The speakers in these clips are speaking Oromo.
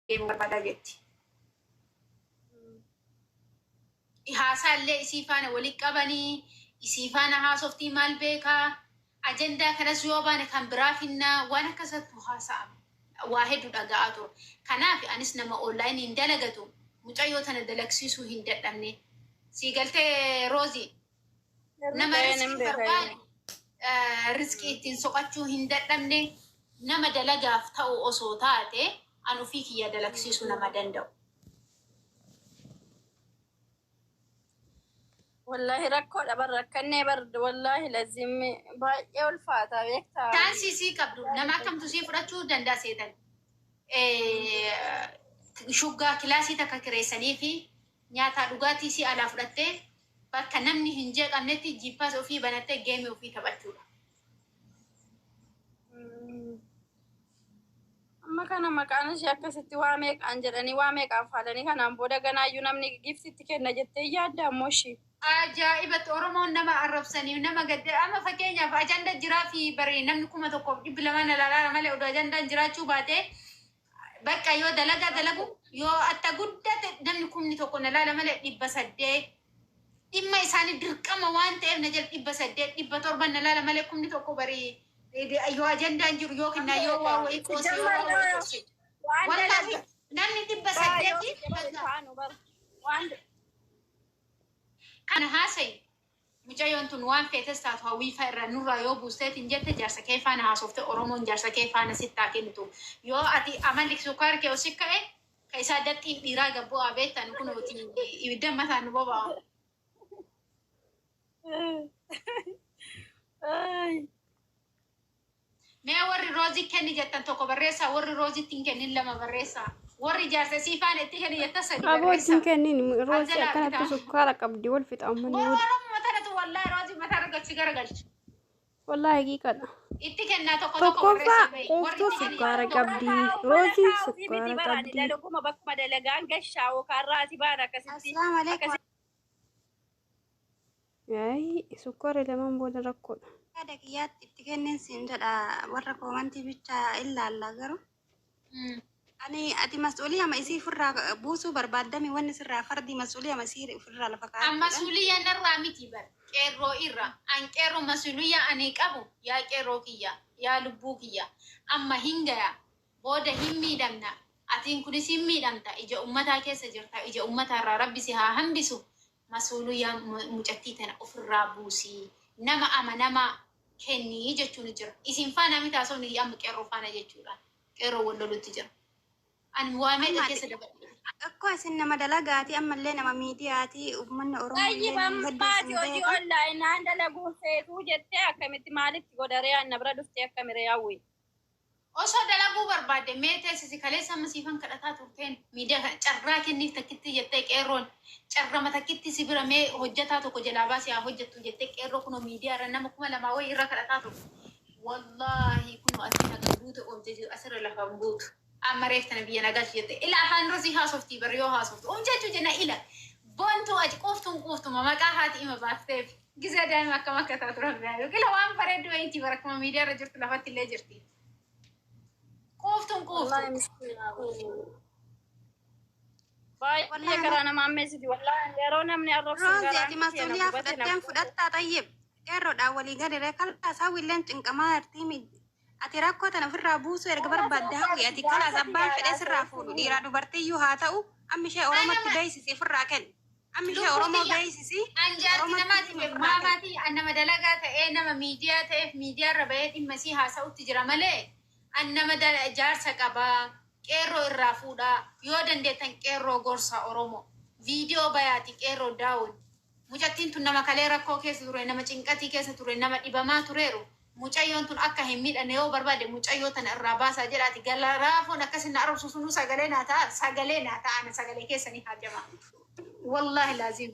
barbaada jetti. Haasaallee isii faana walitti qabanii isii faana haasoftii maal beekaa ajandaa kanas yoo baane kan biraa finnaa waan akkasattu haasa'ame waa hedduu dhaga'aa ture. Kanaaf anis nama onlaayinii hin dalagatu mucayyoo tana dalagsiisuu hin dadhabne. Sii galtee Roozii nama riskii barbaade riskii ittiin soqachuu hin dadhabne nama dalagaaf ta'u osoo taate an ofii kiyya dalagsiisuu nama danda'u. والله ركو دبر ركني برد والله لازم باقي والفاتا بيكتا تانسي كبدو نما كم تسي فراتشو دندا سيدن شوغا كلاسي تكا كريساني في نياتا دوغاتي سي على فراتي باكا نمني هنجيك امنتي جيباس وفي بناتي جيمي وفي تباتشولا أما كان مكان شاكا ستي واميك أنجلاني واميك أفعلاني كان أمبودا غنا يونامني جيب ستي كنا جتي يادا موشي ajaa'ibatti oromoon nama arrabsanii nama gadde amma fakkeenyaaf ajanda jiraa fi bari namni 1,200 lalaala malee odoo ajandaan jiraachuu baate bakka yoo dalagu yoo atta guddate namni 1,000 lalaala malee 800 dhimma isaanii dirqama waan ta'eef na jala 800 700 lalaala malee 1,000 bari yoo ajandaan jiru yoo kennaa yoo waa wayii qoosee yoo waa wayii qoosee wallahi namni 800 Kana haasa'e mucayyoon tun waan feetes taatu hawwii irraa nurraa yoo buusteetiin jette jaarsa kee faana haasofte Oromoon jaarsa kee faana sittaa kennitu. Yoo ati amalli sukkaara kee osii ka'e ka isaa dadhiin dhiiraa gabboo abeettan kun ibidda mataan nu boba'u. Mee warri roozii kenni jettan tokko barreessaa warri roozittiin kennin 2 barreessaa. warri jaarsa siifaan itti kenni jetta sadi abootiin kennin roozii akkanatti sukkaara qabdi wal fixa ummani Oromoo mataratu wallahi roozii matara galchi garagalchi. wallahi haqiiqadha itti kennaa tokko tokkoffaa qooftuu sukkaara qabdi roozii sukkaara qabdi dalaguma bakkuma dalagaan gashaa'u karraati baan akkasitti yaay sukkaara lamaan booda rakkoodha Dakiyaatti itti kennin siin jedha warra koomantii bicha ilaalla garuu. Ani ati mas'uuliyyaa ma isii firraa buusuu barbaadame wanni sirraa fardi mas'uuliyyaa ma isii firraa lafa kaa'u. Amma mas'uuliyyaa narraa miti bar qeerroo irra an qeerroo mas'uuliyyaa ani qabu yaa qeerroo kiyya yaa lubbuu kiyya amma hingaya booda hin miidhamna atiin kunis hin miidhamta ija ummataa keessa jirta ija ummatarraa rabbi si haa hambisu mas'uuliyyaa mucattii tana ofirraa buusii nama amanamaa kennii jechuun jira isin faana miti haasofni amma qeerroo faana jechuudha qeerroo wallolutti jira. Ani waamee keessa dabalu. Akkoo isin nama dalagaati ammallee nama miidiyaati uummanni Oromoo. Ayyiban baati hojii onlaayinaan dalaguun feetuu jettee akkamitti maalitti godaree anna bira dhuftee akkamiree hawwi. Osoo dalaguu barbaadde mee teessisi kaleessa ammasiifan kadhataa turteen miidiyaa kana carraa kenniif takkitti jettee qeerroon carrama takkitti si bira mee hojjetaa tokko jalaa baasee haa hojjettu jettee qeerroo kunoo miidiyaa irra nama 2,000 wayii irra kadhataa turte. Wallaahi kunoo ati naga guutu ooltee jiru asirra lafaan guutu. Amma reeftana biyya nagaa jette ila afaan rosii haasoftii bari yoo haasoftu jechuun jenna ila boontuu aji quuftuma maqaa haati ima baafteef gisa daa'ima akkam akka taatu rabbiyaa ila waan bareeddu wayitii bara akkuma miidiyaa irra jirtu lafatti illee jirti. Quuftu. Baay'ee karaa nama ammeessiti wallaahi yeroo namni arrabsu Roozii ati mas'uuliyyaa fudhatteen fudhattaa tayyib qeerroodhaan walii gadiree kalqaasaa willeen cinqamaa artiimi. Ati rakkoo tana ofirraa buusuu erga barbaadde hawwi ati kalaas abbaan fedhee sirraa fuudhu dhiiraa dubartiyyuu haa ta'u amma ishee Oromootti beeksisi ofirraa kenni. Amma ishee Oromoo beeksisi. Anjaarti namaati maamaatii nama dalagaa ta'ee nama miidiyaa ta'eef miidiyaa irra bahee dhimma isii haasa'utti jira malee an nama jaarsa qabaa qeerroo irraa fuudhaa yoo dandeettan qeerroo gorsa Oromoo viidiyoo bayaati qeerroo daawun mucattiin tun nama kalee rakkoo keessa ture nama cinqatii keessa ture nama dhibamaa tureeru. Mucayyoon tun akka hin miidhane yoo barbaade mucayyoo tana irraa baasaa jedhaati galaraafoon akkasin arrabsu sunuu sagalee naa ta'a sagalee keessanii haajama. Wallahi laazim.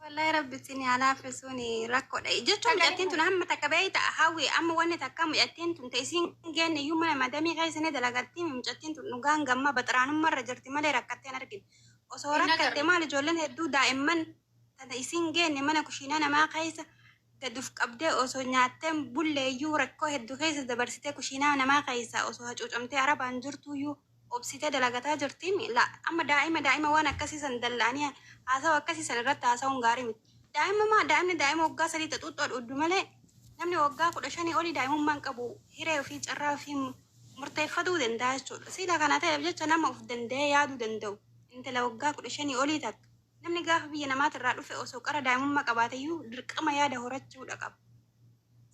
Wallahi rabbi sini alaafisuuni rakkoodha. Jechuun mucattiin tun hamma takka bahee ta'a hawwi amma wanni takka mucattiin tun ta'isiin geenne iyyuu mana madamii keessanii dalagattii mucattiin tun dhugaan gamma baxiraanummaarra jirti malee rakkatteen argina. Osoo rakkatte maal ijoolleen hedduu daa'imman tana isiin geenne mana kushiinaa namaa keessa. Gaduf qabdee osoo nyaateen bulleeyyuu rakkoo hedduu keessa dabarsitee kushiinaa namaa keessa osoo hacuucamtee arabaan jirtuyyuu obsitee dalagataa jirtiin la amma daa'ima waan akkasiisan dallaanii haasawaa akkasiisan irratti haasawuun gaarii miti. Daa'imni waggaa sadii xuuxxoo dhudhu malee namni waggaa 15 olii daa'imummaan qabu hiree ofii carraa ofii murteeffatuu danda'a jechuudha. Siila kana ta'eef jecha nama of danda'ee yaaduu danda'u. Intala waggaa 15 olii takka namni gaafa biyya namaatirraa dhufe osoo qara daa'imummaa qabaateyyuu dirqama yaada horachuudha qaba.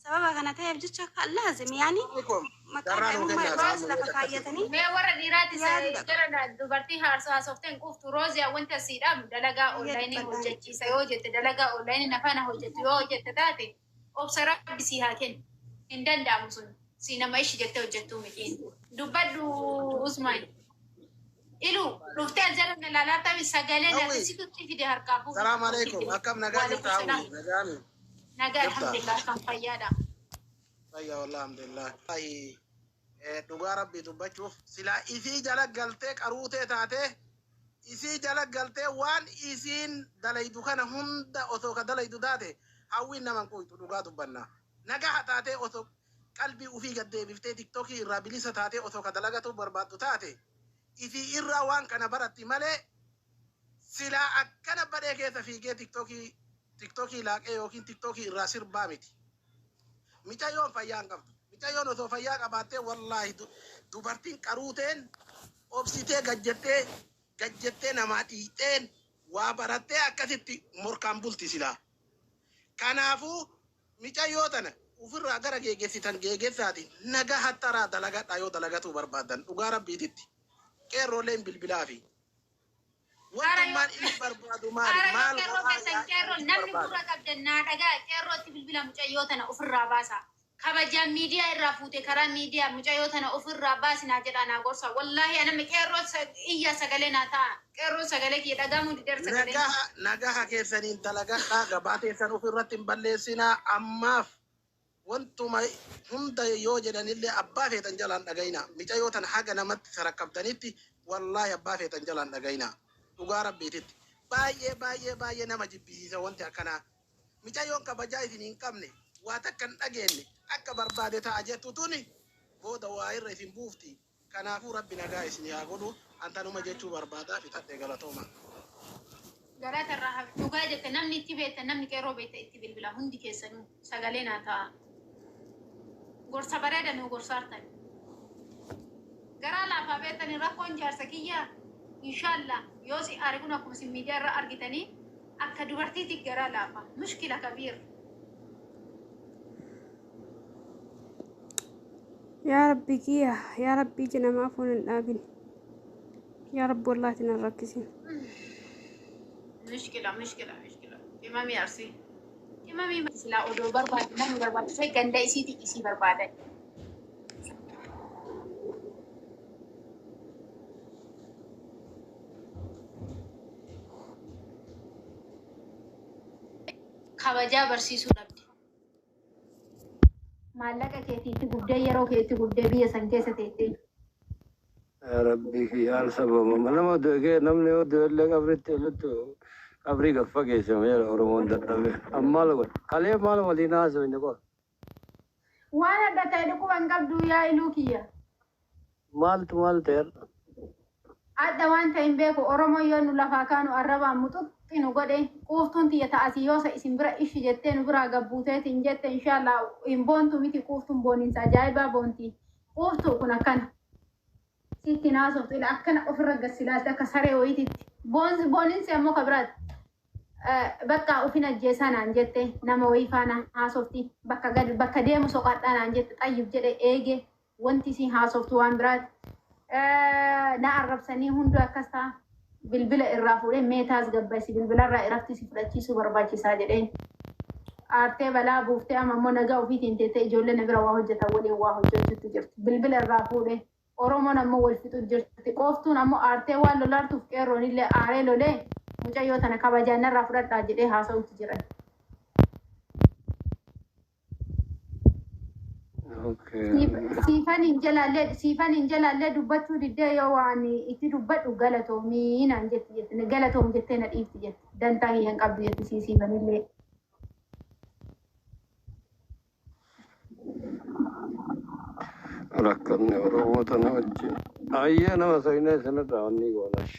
Sababa kana ta'eef jecha kan laazim yaani maqaa daa'imummaa irraas lafa kaayyatanii mee warra dhiiraati gara dubartii haasofteen quftu Rooziyaa wanta siidhaam dalagaa onlaayinii hojjechiisa yoo jette dalagaa onlaayinii nafana hojjettu yoo hojjette taate obsa rabbi si haa kennu hin danda'amu sun si nama ishi jettee hojjettuu miti dubbadhu Usmaan ilu dhuftee aljalanna laalaataa sagalee nyaata situtti fide harkaa fuudhu. Salaam alaikum akkam nagaa jirta hawwi nagaami. Nagaa alhamdulillah kan fayyaadha. Fayyaa wallah alhamdulillah. Dhugaa rabbii dubbachuuf silaa isii jala galtee qaruutee taatee isii jala galtee waan isiin dalaydu kana hunda osoo ka dalaydu taate hawwiin naman qoytu dhugaa dubbanna. Nagaa taatee osoo qalbii ufii gaddeebiftee tiktokii irraa bilisa taatee osoo ka dalagatu barbaaddu taate isii irraa waan kana baratti malee silaa akkana badhee keessa fiigee tiktokii laaqee yookiin tiktokii irraa sirbaa miti. Micayyoon fayyaa hin qabdu. Micayyoon osoo fayyaa qabaattee wallaahi dubartiin qaruuteen obsitee gajjettee namaa dhiiteen waa barattee akkasitti morkaan bulti silaa. Kanaafuu micayyoo tana ofirraa gara geeggeessitan geeggeessaati nagaa hattaraa dalagadhaa yoo dalagatuu barbaadan dhugaa rabbiititti qeerrooleen bilbilaa fi wantummaan inni barbaadu maal namni gurra qabdannaa dhagaa qeerrootti bilbila mucayyoo tana ofirraa baasa. Kabajaan miidiyaa irraa fuute karaa miidiyaa mucayyoo tana ofirraa baasinaa jedhaa naa gorsa. Wallaahi anamni qeerroo iyya sagalee naa ta'a. Qeerroo sagalee kiyya dhagaamuu didar sagalee. Nagaa keessaniin dalagadhaa gabaa teessan ofirratti hin balleessinaa ammaaf wantuma hunda yoo jedhanillee abbaa feetan jalaan dhagayina. Mucayyoo tana haga namatti sarakkabdanitti wallaahi abbaa feetan jalaan dhagayina. Dhugaa rabbiititti baay'ee nama jibbisiisa wanti akkanaa. Mucayyoon kabajaa isin hin qabne waa takka hin dhageenye akka barbaade ta'a jettu tuni booda waa irra isin buufti. Kanaafuu rabbi nagaa isin haa godhu antanuma jechuu barbaadaa fitadhee galatooma. Garaata irraa dhugaa jette namni itti beektan namni qeerroo beektan itti bilbila hundi keessanuu sagalee naa ta'a. Gorsa bareedan gorsaartan. Garaa laafaa beektanii rakkoon jaarsa kiyyaa inshallah yoo si arginu akkuma si miidiyaa irra argitanii akka dubartiitti garaa laafa mushkila kabiir. yaa rabbi kiyya yaa rabbii jinamaa foon hin dhaabin yaa rabbi wallahi nan rakkisin. مشكلة إمامي أرسي إمامي مثلا أودو برباد نمي برباد شيء كندا يسيتي يسي بربادة خواجة برسيسو نبدي مالك كيتي تقولي يرو كيتي تقولي بيا سنكيسة تيتي يا ربي في حال سبب ما ما دوغي نمني ودول قبرت لتو قبري قفقي سمي الأورمون دربي أما لو خليه مال ولينا زوينكو وانا دتايدكو انقبدو يا إلوكيا مال تير adda waan ta'in beeku oromoo yoo nu lafaa kaanu arrabaan muxuxxi nu godhe quuftuun tiyya ta'asii yoo sa isin bira ishi jettee nu biraa gabbuuteetiin jette inshaallah hin boontu miti quuftuun booniinsa ajaa'ibaa boonti quuftuu kun akkana sitti naasoftu akkana ofirra gassilaatti akka saree wayititti booniinsi ammoo ka biraatti bakka ofin ajjeesanaan jette nama wayii faana haasofti bakka deemu soqaadhaanaan jette xayyib jedhe eege wanti isin haasoftu waan biraatti na arrabsanii hundu akkas ta'a bilbila irraa fuudhee meetaas gabbaisi bilbila irraa irratti si fudhachiisuu barbaachisaa jedheen aartee balaa buuftee amma immoo nagaa ofiitiin teessee ijoollee na bira waa hojjetan waliin waa hojjechuutu jirti bilbila irraa fuudhee oromoon ammoo wal fixu jirti qooftuun ammoo aartee waan lolaartuuf qeerroon illee aaree lolee mucayyoo tana kabajaan irraa fudhadhaa jedhee haasa'utti jiran. Siifan hin jalaallee dubbachuu diddee yoo waan itti dubbadhu galatoomii naan jetti galatoom jettee na dhiifti jetti dantaa hin qabdu jetti siifanillee. rakkanne Oromoota na wajjin. Ayyee nama soyinee sanarraa wanni goonash.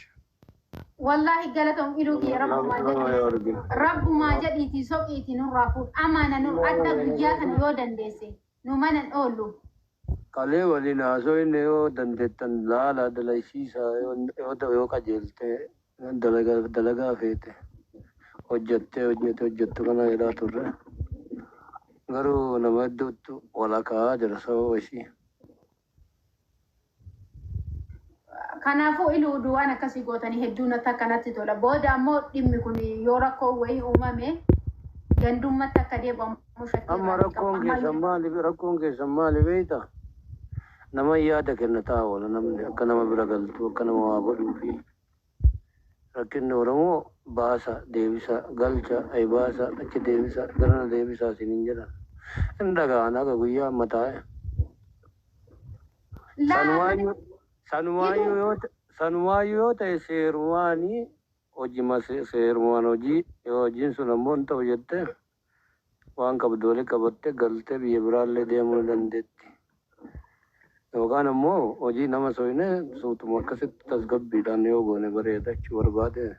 Wallahi galatoom iluuki Nama yoo arginu. rabbumaa jedhiitii soqiitii nurraa fuudh amaana nu adda guyyaa kana yoo dandeesse nu manan oollu. Kalee waliin haasofne yoo dandeettan laala dalaysiisaa yoo qajeelte dalagaa feete hojjettu kana jedhaa turre. Garuu nama hedduutu walakaa jira sababa ishii. Kanaafuu iluu waan akkasii gootanii hedduun akka kanatti tola. Booda ammoo dhimmi kun yoo rakkoo wayii uumame gandummatti akka deebi'amu shakkii Amma rakkoon keessan maali beektaa? Nama yaada kennataa oola namni akka nama bira galtu akka nama waa godhuu fi rakkinni Oromoo baasa deebisa galcha ay baasa achi deebisa garana deebisa isiniin jedhan. Hin dhaga'an akka guyyaa amma taa'e. Sanumaayyuu yoo ta'e seerumaanii hojii seerumaan hojii yoo hojiin sun ammoo hin ta'u jettee waan qabdoolee qabattee galtee biyya biraallee deemuu dandeetti. Yookaan ammoo hojii nama soyine suutuma akkasitti tasgabbiidhaan yoo goone bareeda jechuu barbaade.